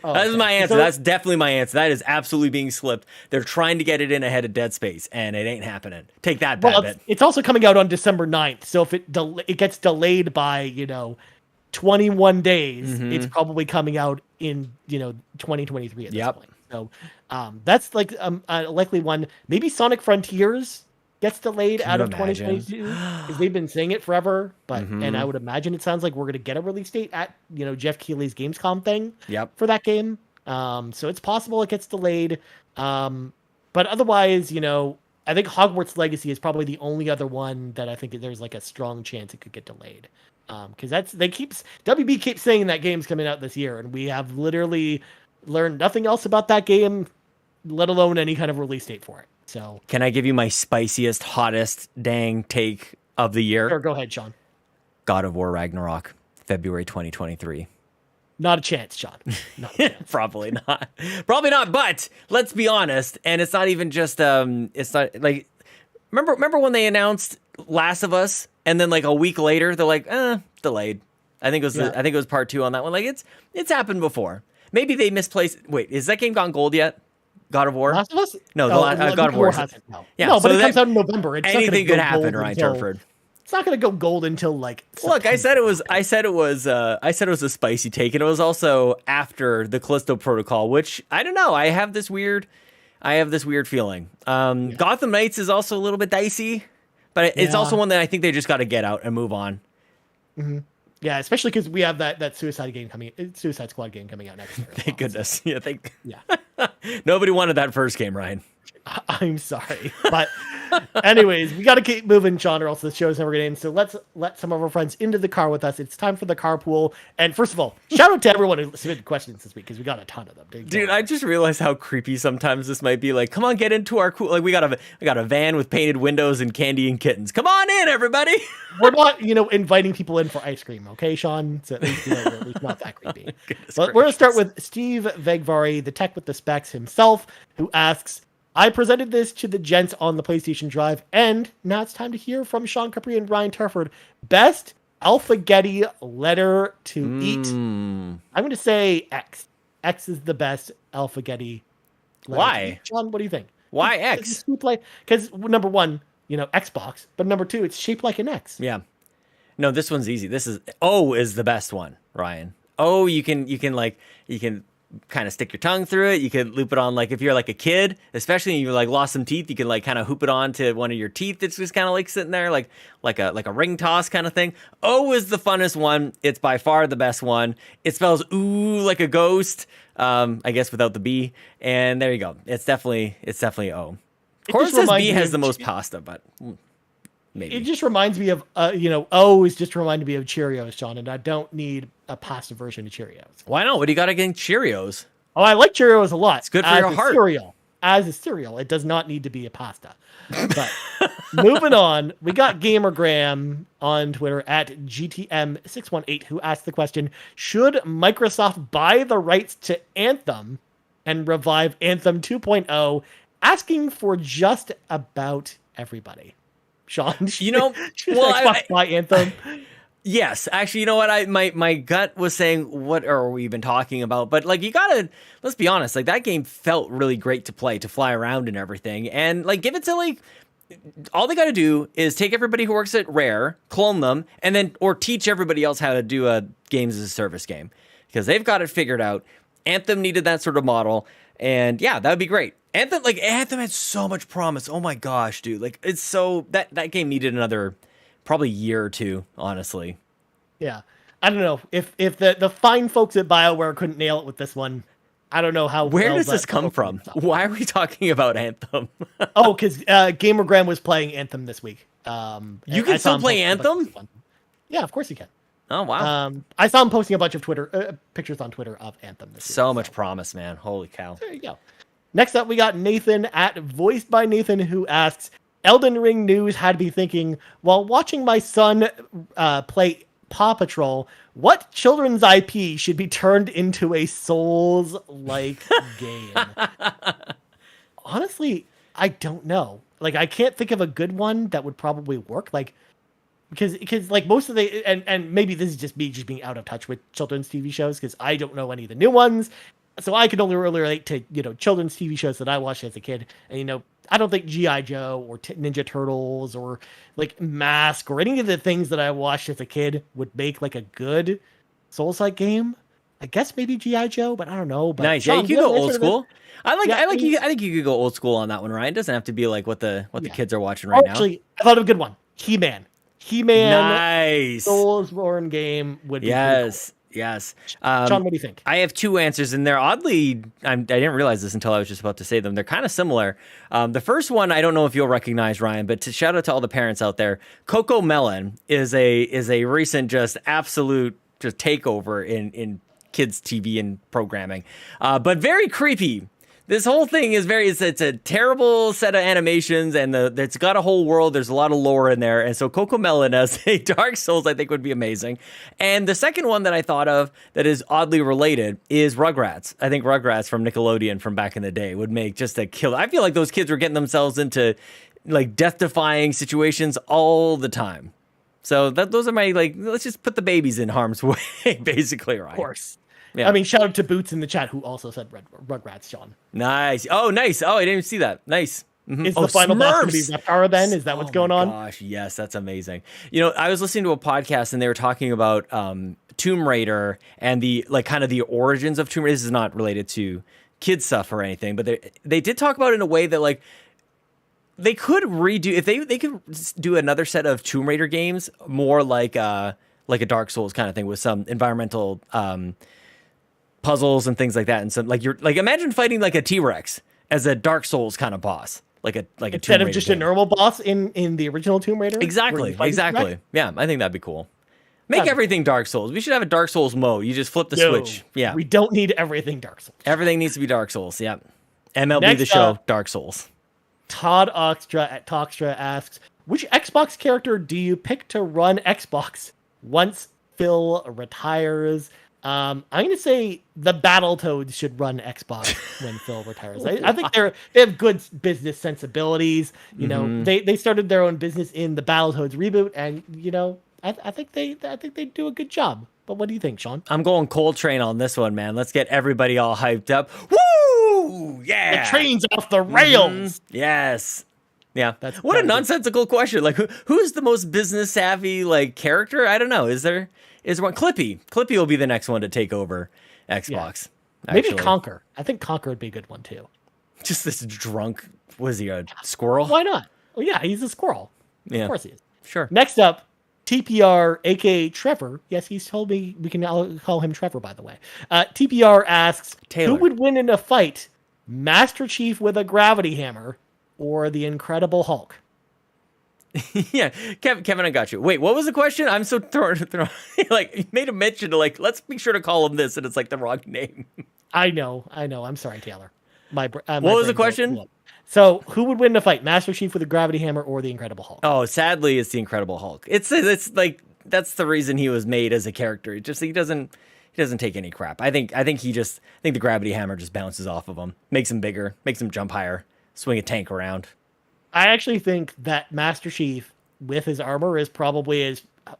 Oh, that is my answer. That's definitely my answer. That is absolutely being slipped. They're trying to get it in ahead of Dead Space, and it ain't happening. Take that, Babbitt.
It's also coming out on December 9th, so if it gets delayed by 21 days, it's probably coming out in 2023 at this point. So that's like a likely one. Maybe Sonic Frontiers gets delayed out of 2022, because they've been saying it forever. But and I would imagine it sounds like we're going to get a release date at Jeff Keighley's Gamescom thing for that game. So it's possible it gets delayed. But otherwise, I think Hogwarts Legacy is probably the only other one that I think there's like a strong chance it could get delayed. Because WB keeps saying that game's coming out this year, and we have literally learned nothing else about that game, let alone any kind of release date for it. So,
can I give you my spiciest, hottest, dang take of the year?
Sure, go ahead, Sean.
God of War Ragnarok, February 2023.
Not a chance, Sean. Not a chance.
Probably not. Probably not. But let's be honest, and it's not even just. It's not like. Remember when they announced Last of Us, and then like a week later they're like, delayed. I think it was part 2 on that one. Like it's happened before. Maybe they misplaced. Wait, is that game gone gold yet? God of War?
Last of Us?
No, God of War hasn't.
No.
Yeah,
no, but it comes out in November. It's
anything could happen, Ryan Turford.
It's not going to go gold until like September.
Look, I said it was a spicy take, and it was also after the Callisto Protocol, which I don't know. I have this weird feeling. Gotham Knights is also a little bit dicey, but it's also one that I think they just got to get out and move on.
Mm-hmm. Yeah, especially because we have that Suicide Squad game coming out next year.
Thank goodness. Yeah, nobody wanted that first game, Ryan.
I'm sorry, but anyways, we got to keep moving, Sean, or else the show's never going to end. So let's let some of our friends into the car with us. It's time for the carpool. And first of all, shout out to everyone who submitted questions this week, because we got a ton of them.
Dude, I just realized how creepy sometimes this might be. Like, come on, get into our cool. Like, we got a van with painted windows and candy and kittens. Come on in, everybody.
We're not, inviting people in for ice cream, okay, Sean? So at least not that creepy. But we're gonna start with Steve Vegvari, the tech with the specs himself, who asks, I presented this to the gents on the PlayStation Drive, and now it's time to hear from Sean Capri and Ryan Turford. Best Alphagetti letter to eat. I'm going to say X. X is the best Alphagetti letter.
Why?
Sean, what do you think?
Why X?
Because number one, Xbox, but number two, it's shaped like an X.
Yeah. No, this one's easy. This is O is the best one, Ryan. O, you can kind of stick your tongue through it. You could loop it on, like, if you're like a kid, especially if you like lost some teeth, you can like kind of hoop it on to one of your teeth that's just kind of like sitting there, like a ring toss kind of thing. O is the funnest one. It's by far the best one. It spells ooh like a ghost, I guess without the B. And there you go. It's definitely O. Of course, this B has the most pasta, but maybe.
It just reminds me of, O is just reminding me of Cheerios, Sean, and I don't need a pasta version of Cheerios.
Why not? What do you got against Cheerios?
Oh, I like Cheerios a lot.
It's good for your heart.
Cereal. as a cereal. It does not need to be a pasta. But moving on, we got Gamergram on Twitter at GTM618 who asked the question, should Microsoft buy the rights to Anthem and revive Anthem 2.0, asking for just about everybody? Sean, should Xbox buy Anthem?
Yes, actually, you know what? My gut was saying, what are we even talking about? But like, let's be honest, like that game felt really great to play, to fly around and everything. And like, give it to like, all they got to do is take everybody who works at Rare, clone them, and then, or teach everybody else how to do a games as a service game, because they've got it figured out. Anthem needed that sort of model. And yeah, that would be great. Anthem had so much promise. Oh my gosh, dude. Like it's so, that game needed another probably year or two, honestly.
Yeah. I don't know. If the fine folks at BioWare couldn't nail it with this one, I don't know how.
Where does this come from? Why are we talking about Anthem?
Because Gamergram was playing Anthem this week.
You can still play Anthem?
Yeah, of course you can.
Oh, wow.
I saw him posting a bunch of Twitter pictures on Twitter of Anthem this week.
So much promise, man. Holy cow.
There you go. Next up, we got Nathan at Voiced by Nathan, who asks, Elden Ring news had me thinking, while watching my son play Paw Patrol, what children's IP should be turned into a Souls-like game? Honestly, I don't know. Like, I can't think of a good one that would probably work. Like, because like most of the and maybe this is just me just being out of touch with children's TV shows because I don't know any of the new ones. So I can only really relate to, children's TV shows that I watched as a kid. And, I don't think G.I. Joe or Ninja Turtles or like Mask or any of the things that I watched as a kid would make like a good Souls-like game. I guess maybe G.I. Joe, but I don't know. But
nice.
Sean,
Yeah, you could go old school. I think you could go old school on that one, Ryan. It doesn't have to be like what the kids are watching right now.
Actually, I thought of a good one. He-Man.
Nice.
Soulsborne game would be
yes.
Cool.
Yes.
Sean, what do you think?
I have two answers, and they're oddly, I didn't realize this until I was just about to say them. They're kind of similar. The first one, I don't know if you'll recognize, Ryan, but to shout out to all the parents out there, Coco Melon is a recent just absolute just takeover in kids TV and programming, but very creepy. This whole thing is it's a terrible set of animations, and it's got a whole world. There's a lot of lore in there. And so Coco Melon as a Dark Souls, I think would be amazing. And the second one that I thought of that is oddly related is Rugrats. I think Rugrats from Nickelodeon from back in the day would make just a killer. I feel like those kids were getting themselves into like death-defying situations all the time. So those are my, like, let's just put the babies in harm's way, basically, right?
Of course.
Yeah.
I mean, shout out to Boots in the chat who also said Rugrats, Sean.
Nice. Oh, nice. Oh, I didn't even see that. Nice. Mm-hmm.
Is the final boss going to be Reptara then? Is that what's going on?
Gosh, yes, that's amazing. I was listening to a podcast and they were talking about Tomb Raider and the like kind of the origins of Tomb Raider. This is not related to kid stuff or anything, but they did talk about it in a way that like they could redo if they could do another set of Tomb Raider games more like a Dark Souls kind of thing with some environmental puzzles and things like that, and some imagine fighting like a T-Rex as a Dark Souls kind of boss, like a
instead of just a normal boss in the original Tomb Raider.
Exactly. Yeah, I think that'd be cool. Make everything Dark Souls. We should have a Dark Souls mode. You just flip the switch. Yeah,
we don't need everything Dark Souls.
Everything needs to be Dark Souls. Yeah, MLB
Next
the show, Dark Souls.
Todd Oxtra at Talkstra asks, which Xbox character do you pick to run Xbox once Phil retires? I'm going to say the Battletoads should run Xbox when Phil retires. I think they have good business sensibilities. They started their own business in the Battletoads reboot, and I think they do a good job. But what do you think, Sean?
I'm going Coltrane on this one, man. Let's get everybody all hyped up. Woo! Yeah,
the train's off the rails.
Mm-hmm. Yes. Yeah. What a nonsensical question. Like, who's the most business savvy like character? I don't know. Is one Clippy? Clippy will be the next one to take over Xbox.
Yeah. Maybe Conker. I think Conker would be a good one too.
Just this drunk. Was he a squirrel?
Why not? Well, yeah, he's a squirrel.
Yeah.
Of course he is.
Sure.
Next up, TPR, aka Trevor. Yes, he's told me we can now call him Trevor, by the way. TPR asks,
Taylor.
Who would win in a fight? Master Chief with a gravity hammer or the Incredible Hulk?
Yeah, Kevin, I got you. Wait, what was the question? I'm so thrown. Like, you made a mention to let's be sure to call him this, and it's like the wrong name.
I know. I'm sorry, Taylor.
What was the question?
So, who would win the fight, Master Chief with the Gravity Hammer or the Incredible Hulk?
Oh, sadly, it's the Incredible Hulk. It's like that's the reason he was made as a character. Just he doesn't take any crap. I think the Gravity Hammer just bounces off of him, makes him bigger, makes him jump higher, swing a tank around.
I actually think that Master Chief with his armor is probably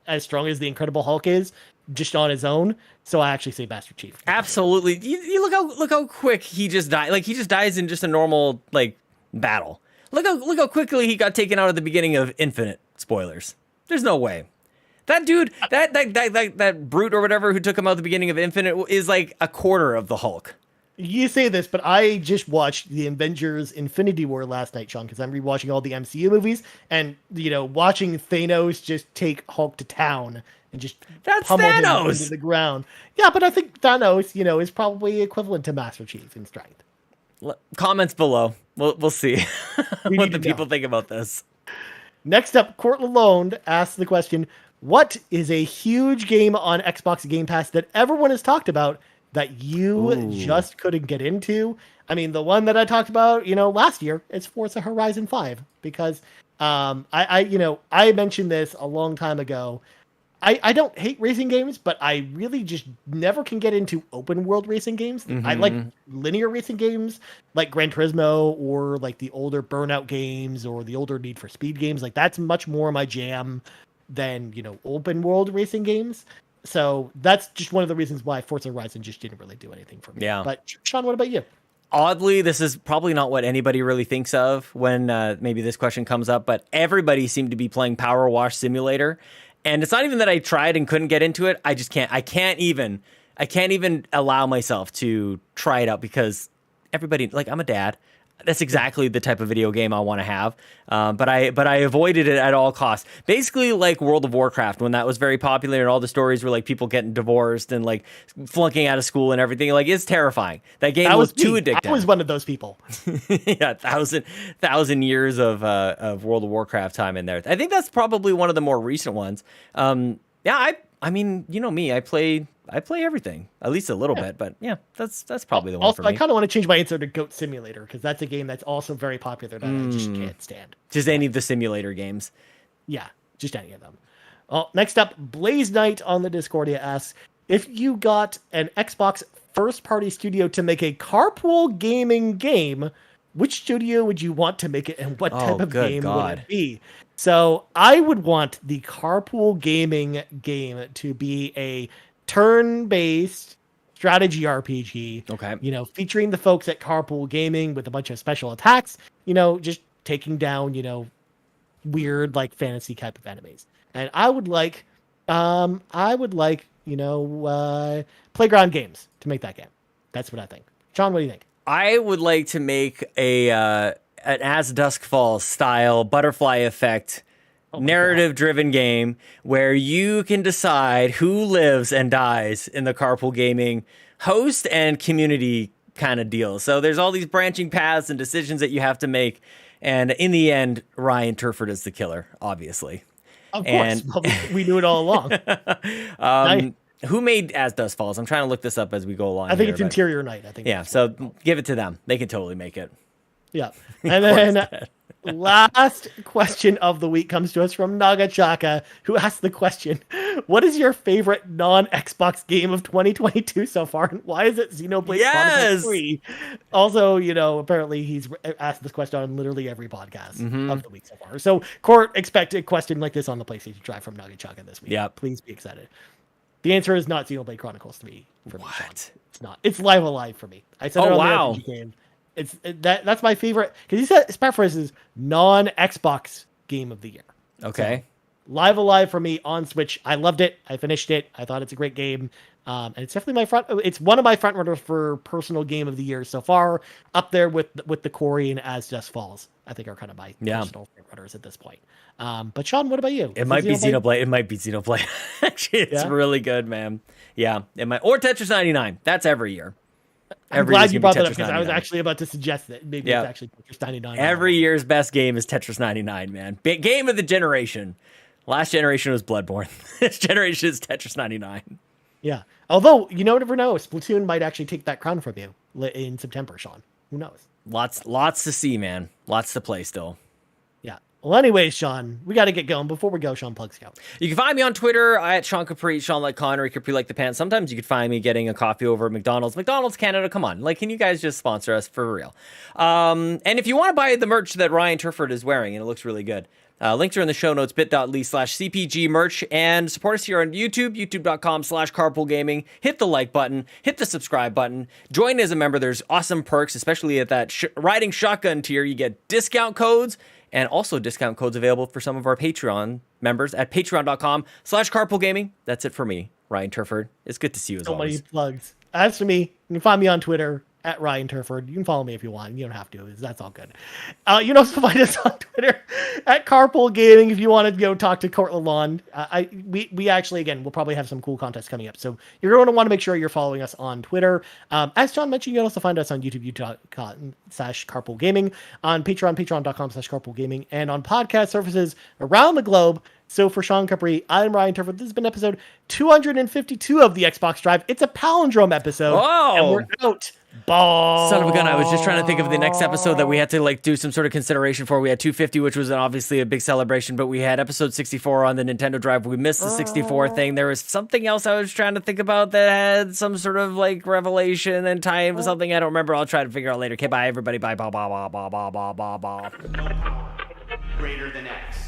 as strong as the Incredible Hulk is, just on his own. So I actually say Master Chief.
Absolutely. You look how quick he just died. Like he just dies in just a normal battle. Look how quickly he got taken out at the beginning of Infinite. Spoilers. There's no way. That dude, that brute or whatever who took him out at the beginning of Infinite is like a quarter of the Hulk.
You say this, but I just watched the Avengers Infinity War last night, Sean, because I'm rewatching all the MCU movies, and watching Thanos just take Hulk to town and just pummel him into the ground. Yeah, but I think Thanos, is probably equivalent to Master Chief in strength.
Comments below. We'll see what the people think about this.
Next up, Courtland Lone asks the question, what is a huge game on Xbox Game Pass that everyone has talked about that you just couldn't get into? I mean, the one that I talked about, last year, it's Forza Horizon 5, because I mentioned this a long time ago. I don't hate racing games, but I really just never can get into open world racing games. Mm-hmm. I like linear racing games like Gran Turismo or like the older Burnout games or the older Need for Speed games. Like that's much more my jam than, open world racing games. So that's just one of the reasons why Forza Horizon just didn't really do anything for me.
Yeah.
But Sean, what about you?
Oddly, this is probably not what anybody really thinks of when maybe this question comes up, but everybody seemed to be playing Power Wash Simulator. And it's not even that I tried and couldn't get into it. I just can't. I can't even allow myself to try it out because everybody, I'm a dad. That's exactly the type of video game I want to have. But I avoided it at all costs. Basically like World of Warcraft when that was very popular and all the stories were like people getting divorced and like flunking out of school and everything. Like it's terrifying. That game was too addictive.
I was one of those people.
Yeah, 1,000 years of World of Warcraft time in there. I think that's probably one of the more recent ones. I mean, you know me, I play everything, at least a little bit, but yeah, that's probably the one for me.
I kind of want to change my answer to Goat Simulator because that's a game that's also very popular that I just can't stand.
Just any of the simulator games.
Yeah, just any of them. Well, next up, Blaze Knight on the Discordia asks, if you got an Xbox first-party studio to make a carpool gaming game, which studio would you want to make it and what type of game would it be? So I would want the carpool gaming game to be a turn-based strategy RPG.
Okay.
Featuring the folks at Carpool Gaming with a bunch of special attacks, just taking down, weird like fantasy type of enemies. And I would like Playground Games to make that game. That's what I think. John, what do you think?
I would like to make an As Dusk Falls style butterfly effect narrative-driven game where you can decide who lives and dies in the carpool gaming host and community kind of deal. So there's all these branching paths and decisions that you have to make. And in the end, Ryan Turford is the killer, obviously.
Of course. We knew it all along.
Who made As Dusk Falls? I'm trying to look this up as we go along.
I think it's Interior Night. I think.
Yeah, so give it to them. They can totally make it.
Yeah. And then last question of the week comes to us from Nagachaka, who asked the question, what is your favorite non-Xbox game of 2022 so far? And why is it Xenoblade Chronicles 3? Also, apparently he's asked this question on literally every podcast of the week so far. So, Court, expect a question like this on the PlayStation Drive from Nagachaka this week.
Yeah.
Please be excited. The answer is not Xenoblade Chronicles 3 for me.
What?
It's not. It's Live Alive for me. I said it on the RPG game. That's my favorite because he said Sparfus is non-Xbox game of the year.
Okay.
So, Live Alive for me on Switch. I loved it. I finished it. I thought it's a great game. And it's definitely it's one of my front runners for personal game of the year so far, up there with the Quarry and As Dusk Falls. I think are kind of my personal front runners at this point. But Sean, what about you?
It might be Xenoblade. It might be Xenoblade. Actually, it's really good, man. Yeah. Or Tetris 99. That's every year.
I'm glad you brought that up because I was actually about to suggest that maybe it's actually Tetris 99.
Every year's best game is Tetris 99, man. Big game of the generation. Last generation was Bloodborne. This generation is Tetris 99.
Yeah. Although, you never know. Splatoon might actually take that crown from you in September, Sean. Who knows?
Lots to see, man. Lots to play still.
Yeah. Well, anyways, Sean, we got to get going. Before we go, Sean, plugs go.
You can find me on Twitter at Sean Capri, Sean like Connery, Capri like the pants. Sometimes you could find me getting a coffee over at McDonald's. McDonald's Canada, come on. Like, can you guys just sponsor us for real? And if you want to buy the merch that Ryan Turford is wearing, and it looks really good, links are in the show notes, bit.ly/CPG merch, and support us here on YouTube, youtube.com/carpoolgaming. Hit the like button, hit the subscribe button, join as a member. There's awesome perks, especially at that riding shotgun tier. You get discount codes and also discount codes available for some of our Patreon members at patreon.com/carpoolgaming. That's it for me, Ryan Turford. It's good to see you as always.
So many plugs. As for me, you can find me on Twitter at Ryan Turford. You can follow me if you want. You don't have to. That's all good. You can also find us on Twitter at Carpool Gaming if you want to go talk to Courtland Lawn. We actually, again, we'll probably have some cool contests coming up. So you're going to want to make sure you're following us on Twitter. As John mentioned, you can also find us on YouTube, youtube.com/Carpool Gaming, on Patreon, patreon.com/Carpool Gaming, and on podcast services around the globe. So for Sean Capri, I'm Ryan Turford. This has been episode 252 of the Xbox Drive. It's a palindrome episode.
Whoa.
And we're out. Ball.
Son of a gun, I was just trying to think of the next episode that we had to like do some sort of consideration for. We had 250, which was obviously a big celebration, but we had episode 64 on the Nintendo Drive. We missed the 64 thing. There was something else I was trying to think about that had some sort of like revelation and tie in with something I don't remember. I'll try to figure out later. Okay, bye everybody. Bye. Blah, blah, blah, blah, blah, blah, blah, blah.
No power greater than X.